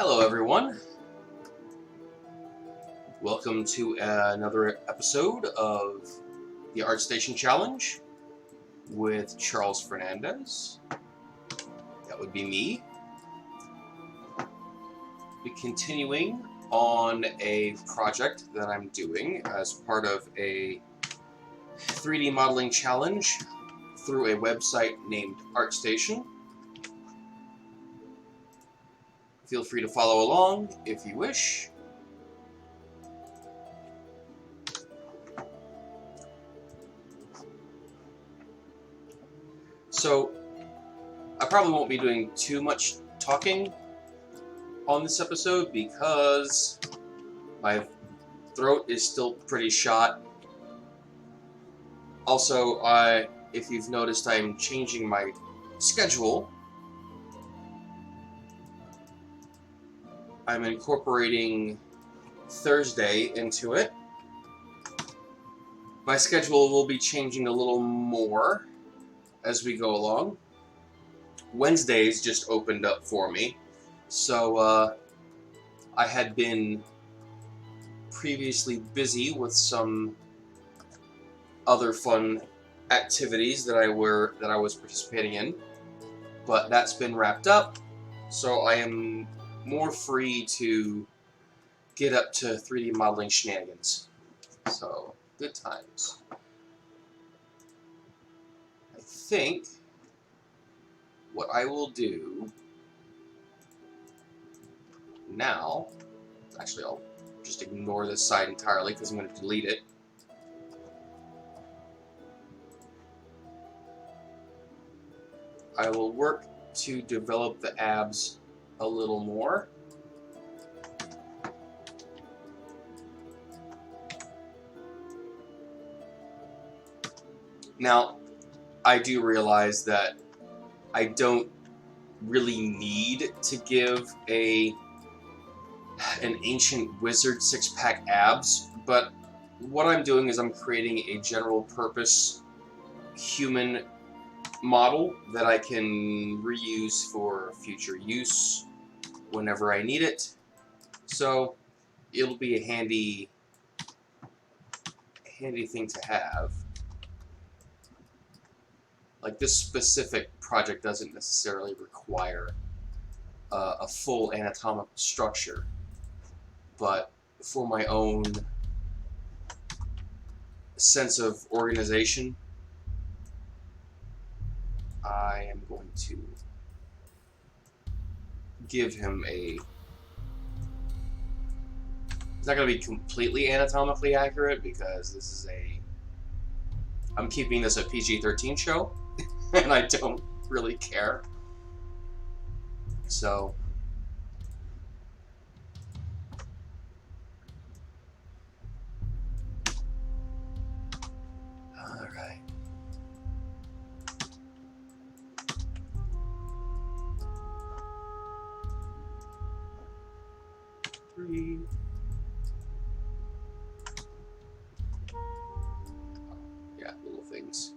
Hello everyone, welcome to another episode of the Artstation Challenge with Charles Fernandez. That would be me. Be continuing on a project that I'm doing as part of a 3D modeling challenge through a website named Artstation. Feel free to follow along if you wish. So, I probably won't be doing too much talking on this episode because my throat is still pretty shot. Also, if you've noticed, I'm changing my schedule. I'm incorporating Thursday into it. My schedule will be changing a little more as we go along. Wednesdays just opened up for me, so I had been previously busy with some other fun activities that I was participating in, but that's been wrapped up, so I am more free to get up to 3D modeling shenanigans. So, good times. I think what I will do now, actually I'll just ignore this side entirely because I'm going to delete it. I will work to develop the abs a little more. Now, I do realize that I don't really need to give an ancient wizard six-pack abs, but what I'm doing is I'm creating a general purpose human model that I can reuse for future use whenever I need it. So it'll be a handy thing to have. Like, this specific project doesn't necessarily require a full anatomical structure, but for my own sense of organization, I am going to give him a... It's not going to be completely anatomically accurate because this is I'm keeping this a PG-13 show, and I don't really care. So, alright. Three. Yeah, little things.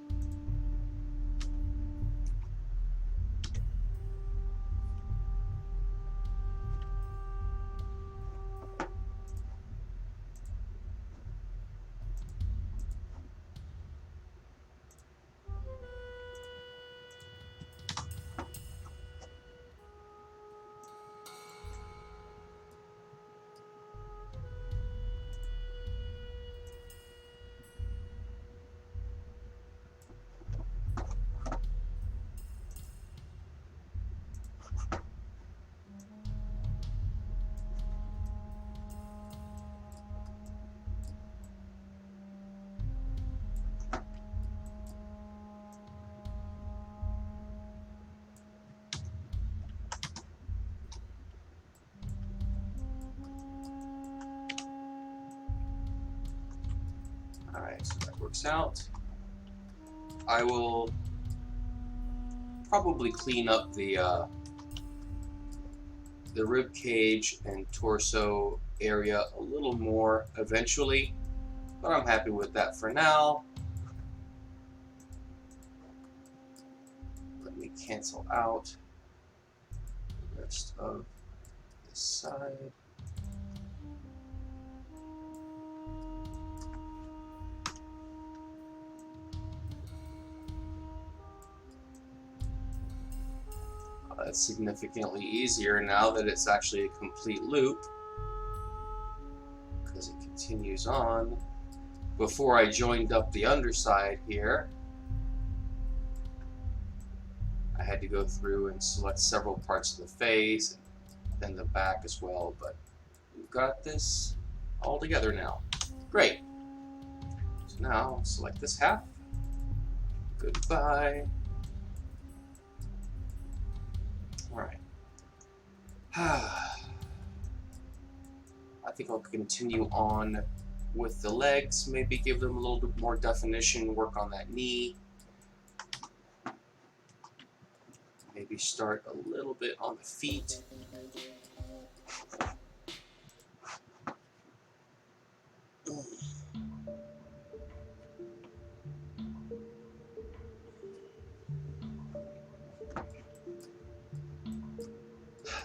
Alright, so that works out. I will probably clean up the rib cage and torso area a little more eventually, but I'm happy with that for now. Let me cancel out the rest of this side. That's significantly easier now that it's actually a complete loop, because it continues on. Before I joined up the underside here, I had to go through and select several parts of the face, and then the back as well, but we've got this all together now. Great. So now, select this half. Goodbye. Alright. I think I'll continue on with the legs, maybe give them a little bit more definition, work on that knee. Maybe start a little bit on the feet.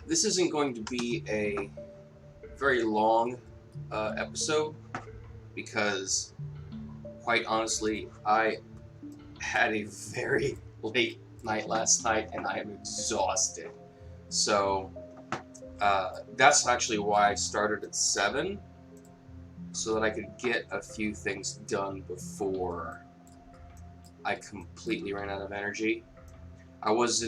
This isn't going to be a very long episode, because quite honestly, I had a very late night last night and I am exhausted. So that's actually why I started at 7, so that I could get a few things done before I completely ran out of energy. I was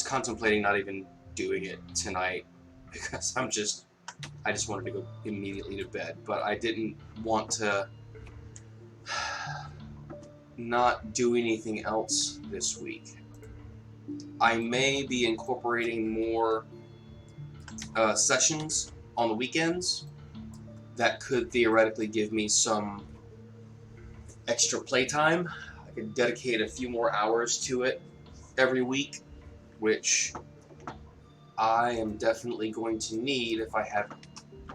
contemplating not even doing it tonight, because I just wanted to go immediately to bed, but I didn't want to not do anything else this week. I may be incorporating more sessions on the weekends that could theoretically give me some extra playtime. I could dedicate a few more hours to it every week, which I am definitely going to need if I have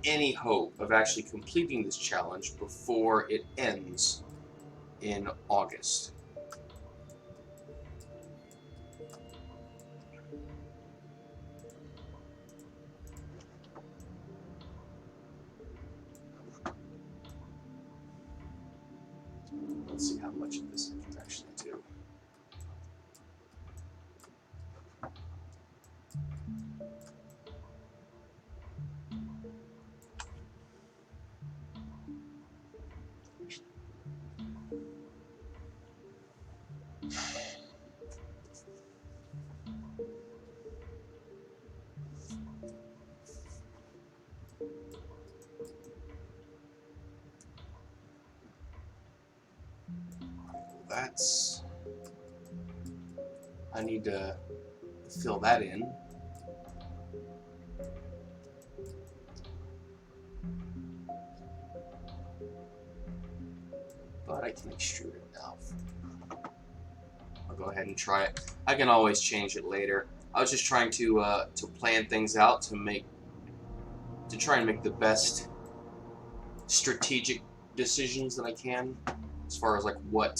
any hope of actually completing this challenge before it ends in August. Let's see how much of this I can actually do. I need to fill that in. But I can extrude it now. I'll go ahead and try it. I can always change it later. I was just trying to plan things out to try and make the best strategic decisions that I can, as far as like what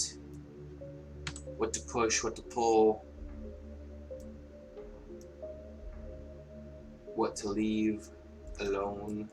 to push, what to pull, what to leave alone.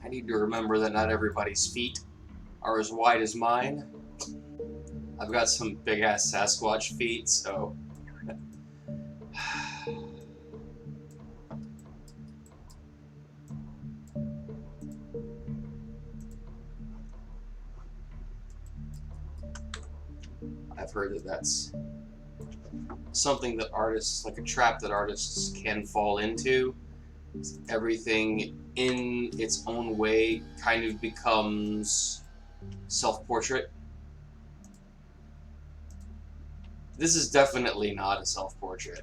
I need to remember that not everybody's feet are as wide as mine. I've got some big-ass Sasquatch feet, so... I've heard that that's something that artists, like a trap that artists can fall into. Everything in its own way kind of becomes self-portrait. This is definitely not a self-portrait.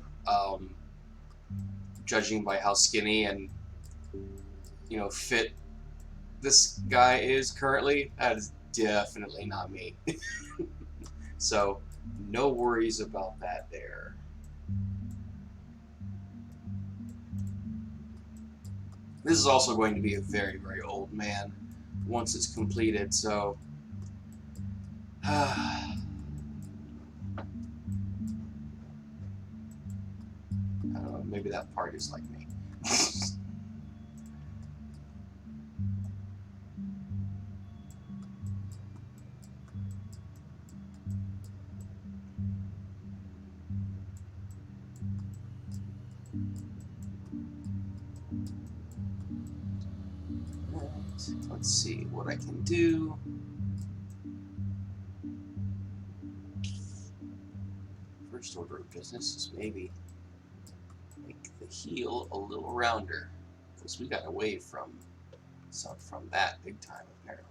Judging by how skinny and, you know, fit this guy is currently, that is definitely not me. So, no worries about that there. This is also going to be a very, very old man once it's completed, so... I don't know, maybe that part is like me. Let's see what I can do. First order of business is maybe make the heel a little rounder, because we got away from that big time apparently.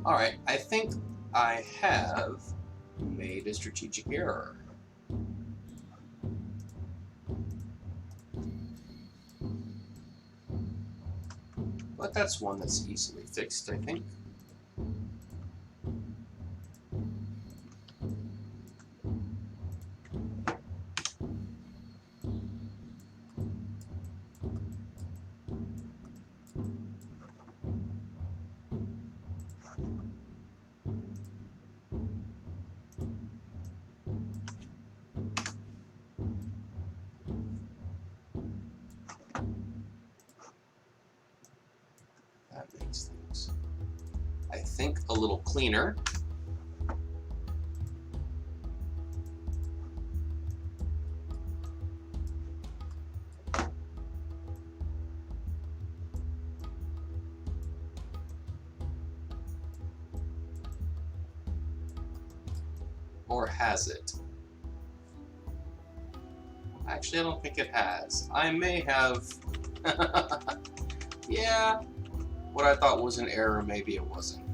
Alright, I think I have made a strategic error. But that's one that's easily fixed, I think. I think, a little cleaner. Or has it? Actually, I don't think it has. I may have... Yeah, what I thought was an error, maybe it wasn't.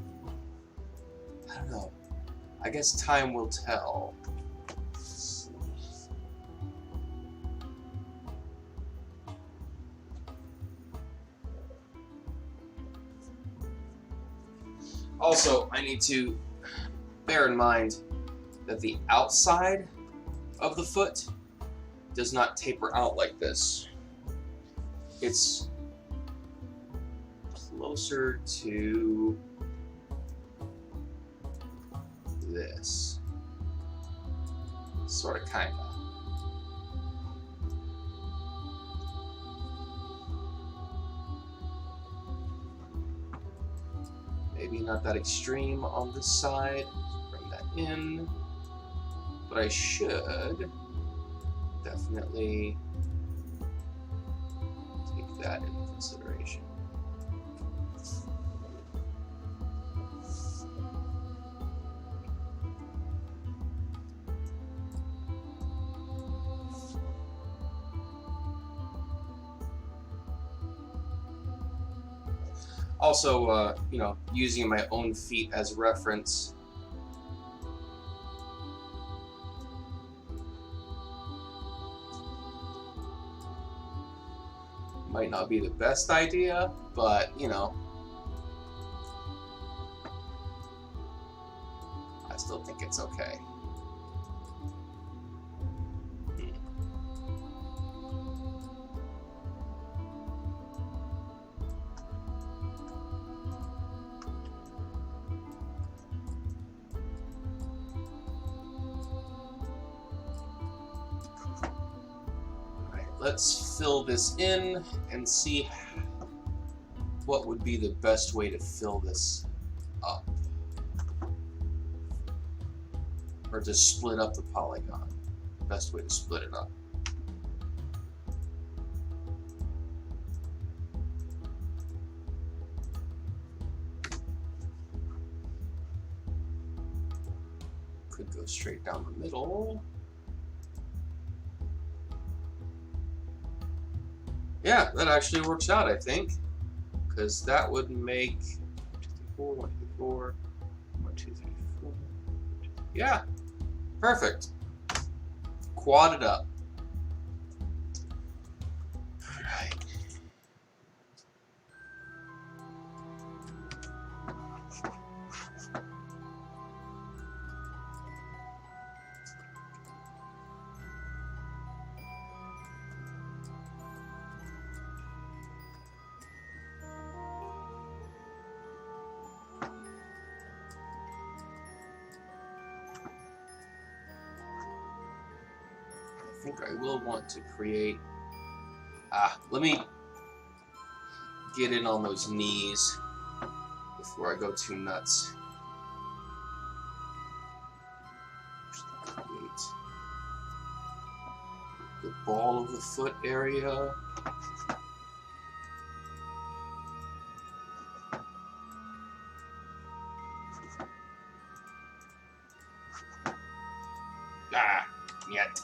I don't know. I guess time will tell. Also, I need to bear in mind that the outside of the foot does not taper out like this. It's closer to this. Sort of, kinda. Maybe not that extreme on this side. Bring that in. But I should definitely take that into consideration. Also, you know, using my own feet as reference. Might not be the best idea, but, you know, I still think it's okay. Let's fill this in and see what would be the best way to fill this up. Or to split up the polygon. Best way to split it up. Could go straight down the middle. Yeah, that actually works out, I think, because that would make 1, 2, 3, 4, 1, 2, 3, 4, 1, 2, 3, 4. Yeah, perfect. Quad it up. All right. I think I will want to create... let me get in on those knees before I go too nuts. Create the ball of the foot area. Yet.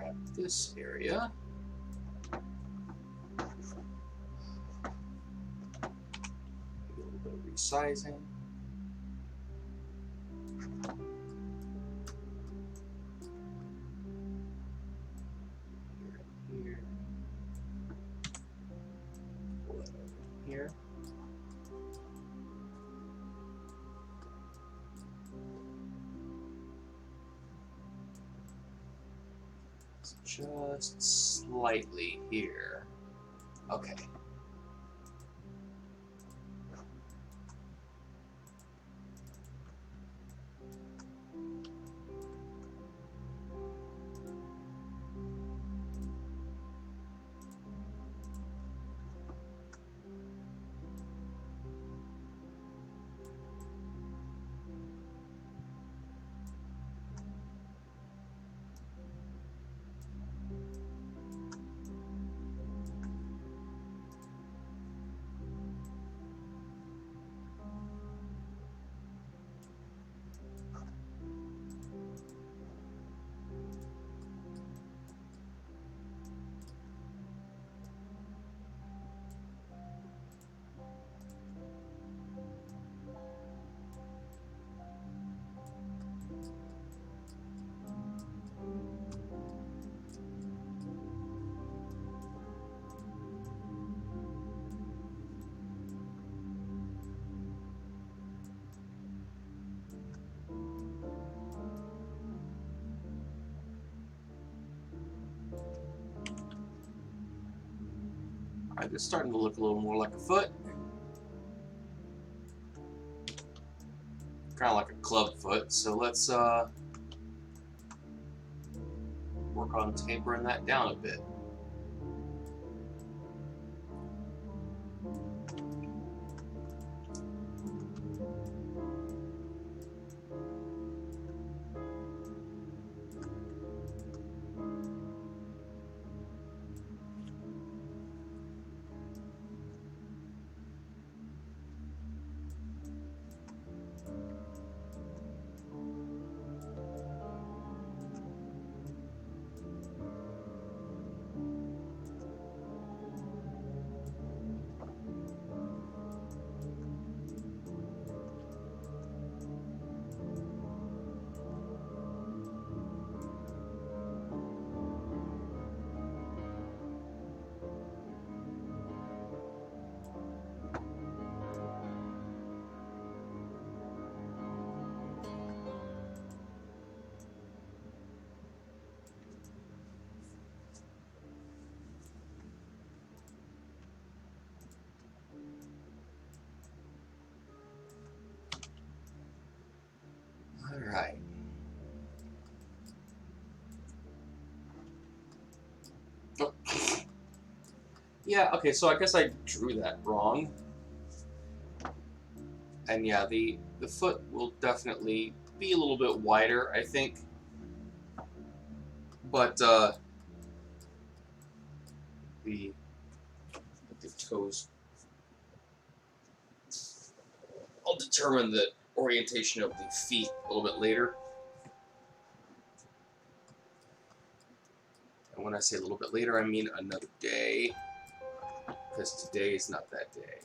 grab this area. Maybe a little bit of resizing. Here. Pull that over here. Just slightly here. Okay. Alright, it's starting to look a little more like a foot. Kind of like a club foot, so let's work on tapering that down a bit. Alright. Oh. Yeah, okay, so I guess I drew that wrong. And yeah, the foot will definitely be a little bit wider, I think. But the toes, I'll determine the orientation of the feet a little bit later. And when I say a little bit later, I mean another day, because today is not that day.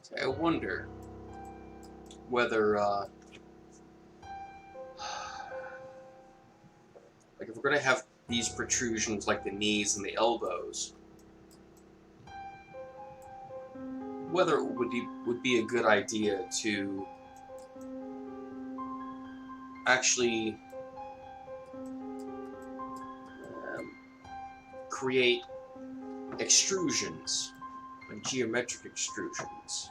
So I wonder whether, like if we're going to have these protrusions like the knees and the elbows, whether it would be a good idea to actually create extrusions, like geometric extrusions.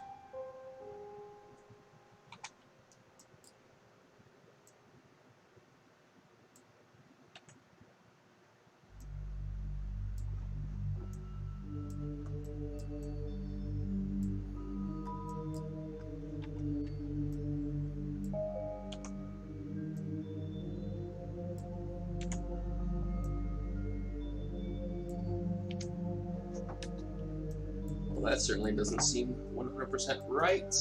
Well, that certainly doesn't seem 100% right.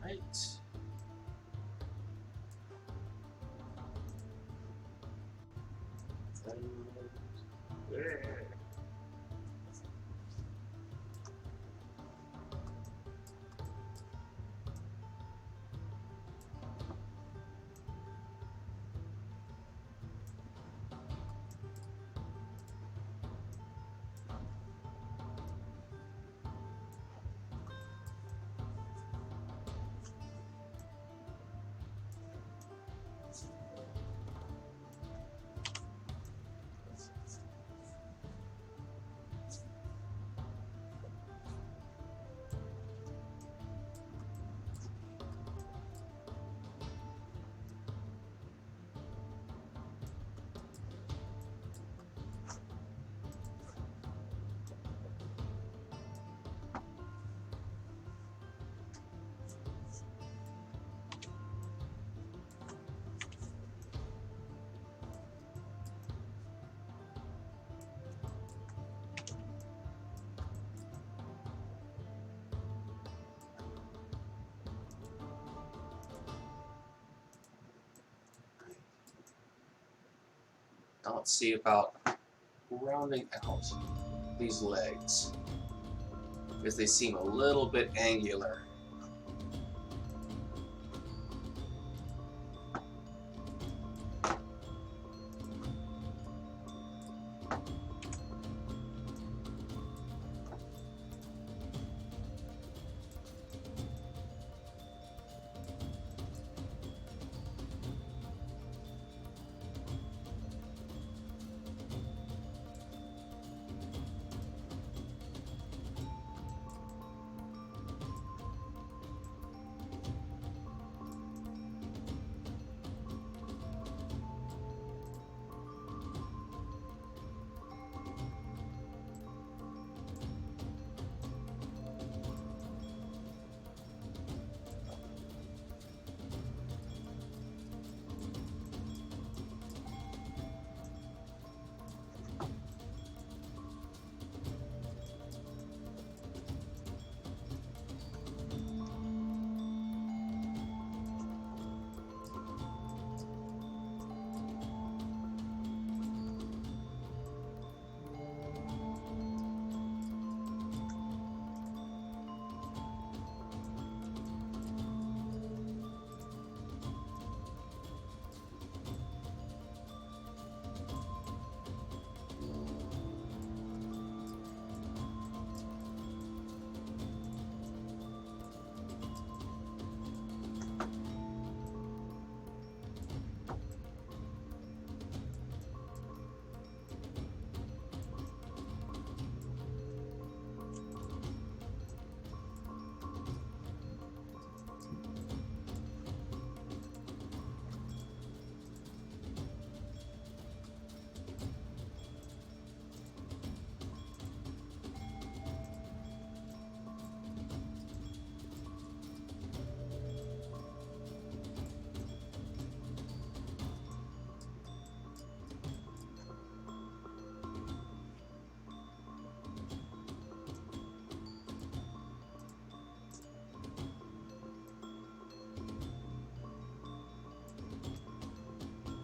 Right. Now let's see about rounding out these legs, because they seem a little bit angular.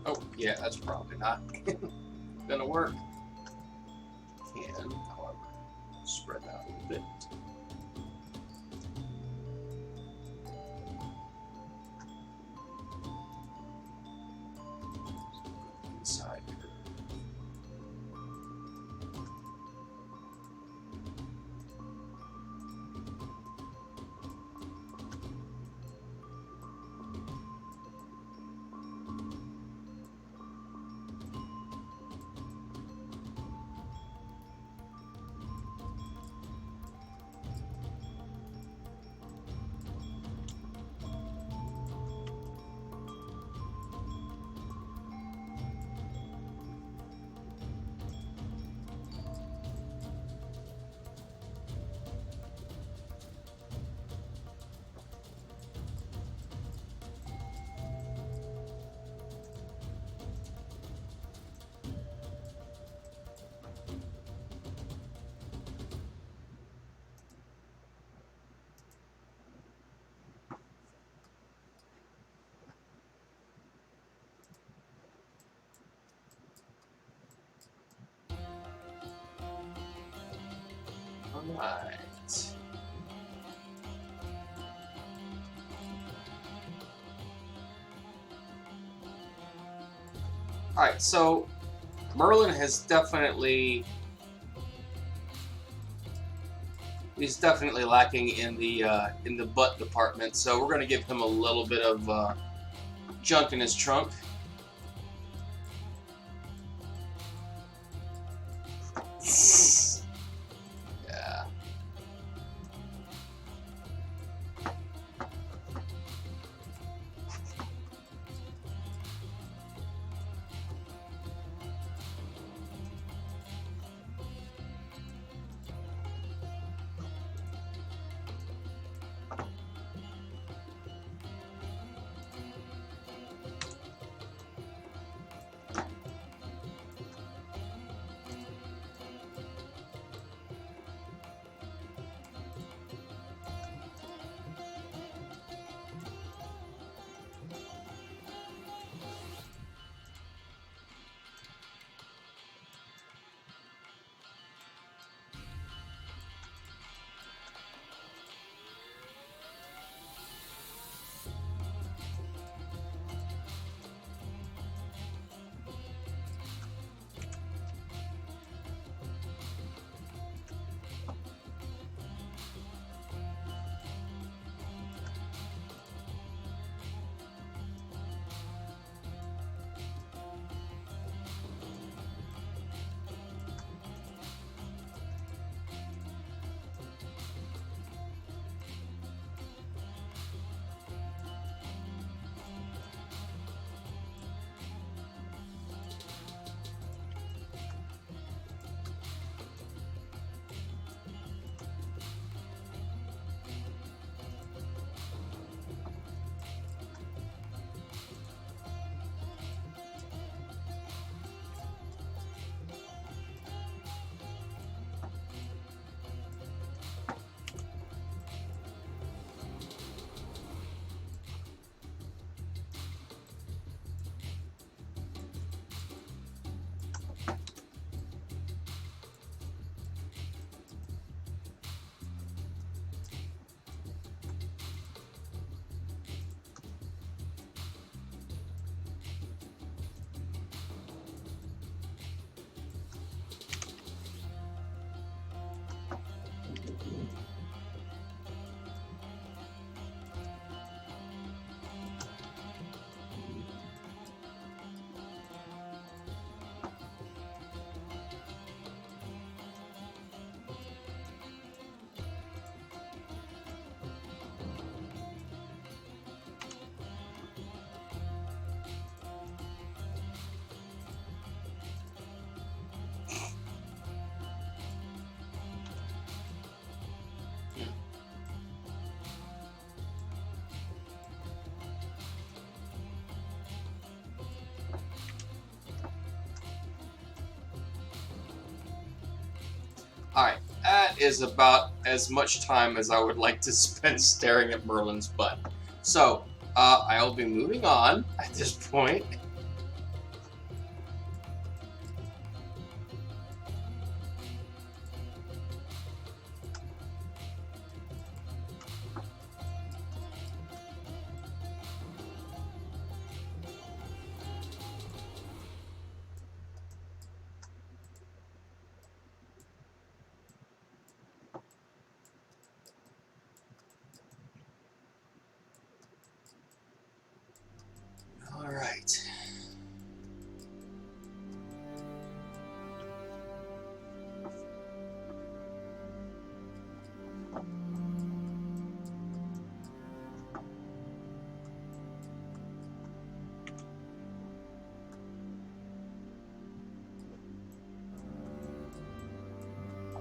Oh, yeah, that's probably not gonna work. Can, however, spread that a little bit. Inside here. Alright. Alright, so Merlin has definitely... He's definitely lacking in the butt department, so we're going to give him a little bit of junk in his trunk. Yeah. Alright, that is about as much time as I would like to spend staring at Merlin's butt. So, I'll be moving on at this point.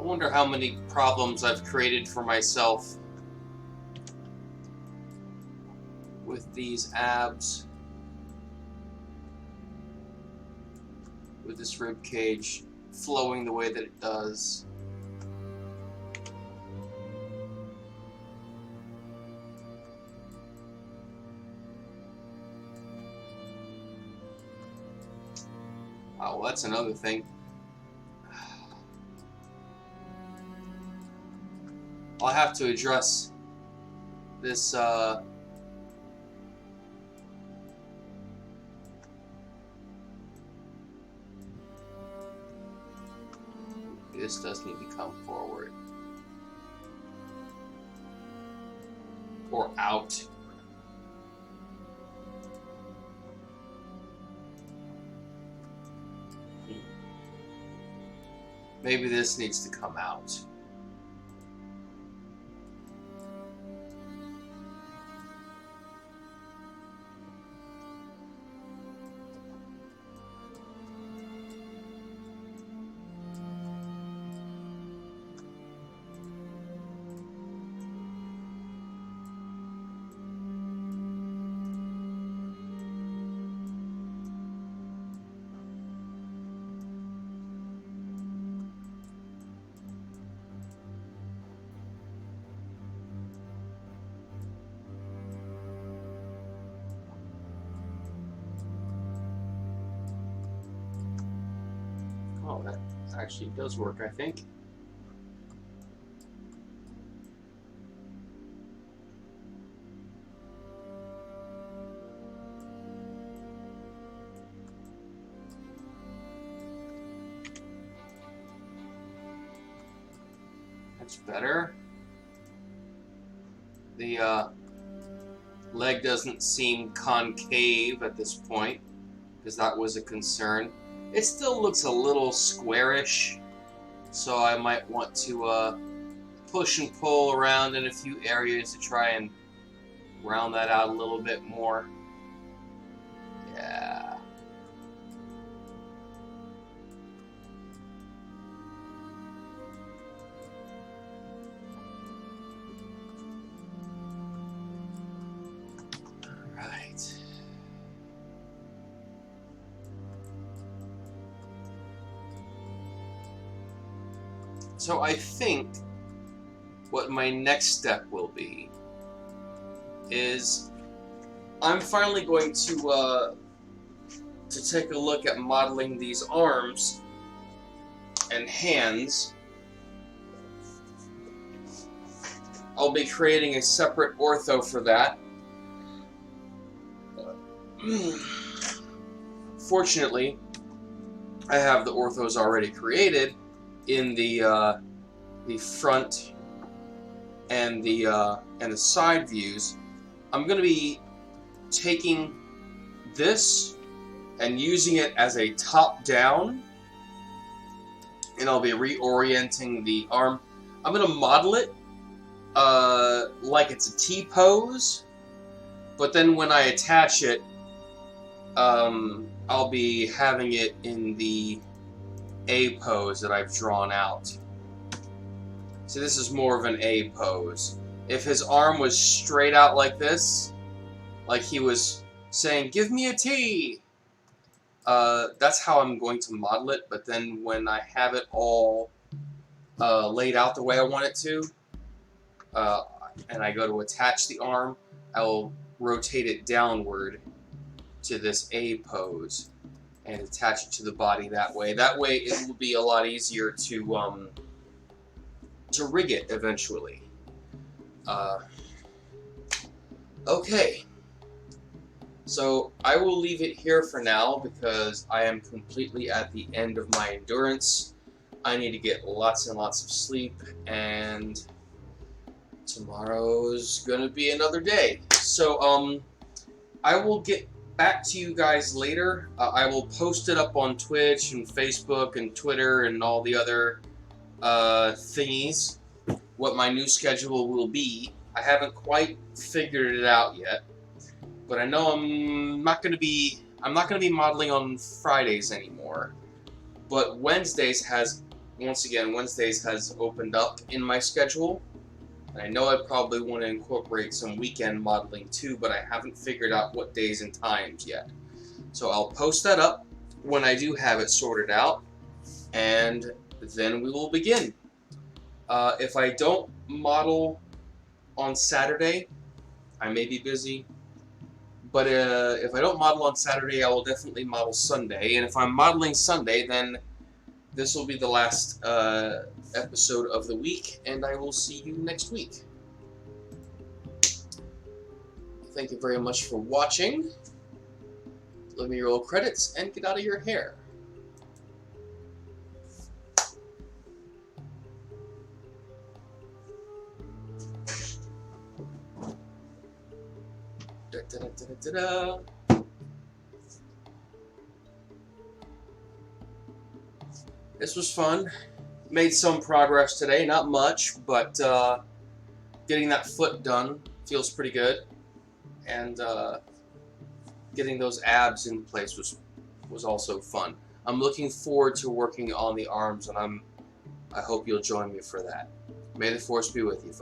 wonder how many problems I've created for myself with these abs, with this rib cage flowing the way that it does. Oh, well, that's another thing. I'll have to address this this does need to come forward or out. Maybe this needs to come out. Oh, that actually does work, I think. That's better. The leg doesn't seem concave at this point, because that was a concern. It still looks a little squarish, so I might want to push and pull around in a few areas to try and round that out a little bit more. Yeah. All right. So I think what my next step will be is I'm finally going to take a look at modeling these arms and hands. I'll be creating a separate ortho for that. Fortunately, I have the orthos already created in the front and the side views. I'm going to be taking this and using it as a top down, and I'll be reorienting the arm. I'm going to model it like it's a T pose, but then when I attach it, I'll be having it in the A pose that I've drawn out. So this is more of an A pose. If his arm was straight out like this, like he was saying, "Give me a T," that's how I'm going to model it. But then when I have it all laid out the way I want it to, and I go to attach the arm, I will rotate it downward to this A pose and attach it to the body that way. That way it will be a lot easier to rig it eventually. Okay, so I will leave it here for now because I am completely at the end of my endurance. I need to get lots and lots of sleep, and tomorrow's gonna be another day. So I will get back to you guys later. I will post it up on Twitch and Facebook and Twitter and all the other thingies, what my new schedule will be. I haven't quite figured it out yet, but I know I'm not gonna be modeling on Fridays anymore. But Wednesdays has once again, Wednesdays has opened up in my schedule. And I know I probably want to incorporate some weekend modeling too, but I haven't figured out what days and times yet. So I'll post that up when I do have it sorted out, and then we will begin. If I don't model on Saturday, I may be busy. But if I don't model on Saturday, I will definitely model Sunday. And if I'm modeling Sunday, then this will be the last episode of the week, and I will see you next week. Thank you very much for watching. Leave me your roll credits and get out of your hair. Da, da, da, da, da, da. This was fun. Made some progress today, not much, but getting that foot done feels pretty good, and getting those abs in place was also fun. I'm looking forward to working on the arms, and I hope you'll join me for that. May the Force be with you, folks.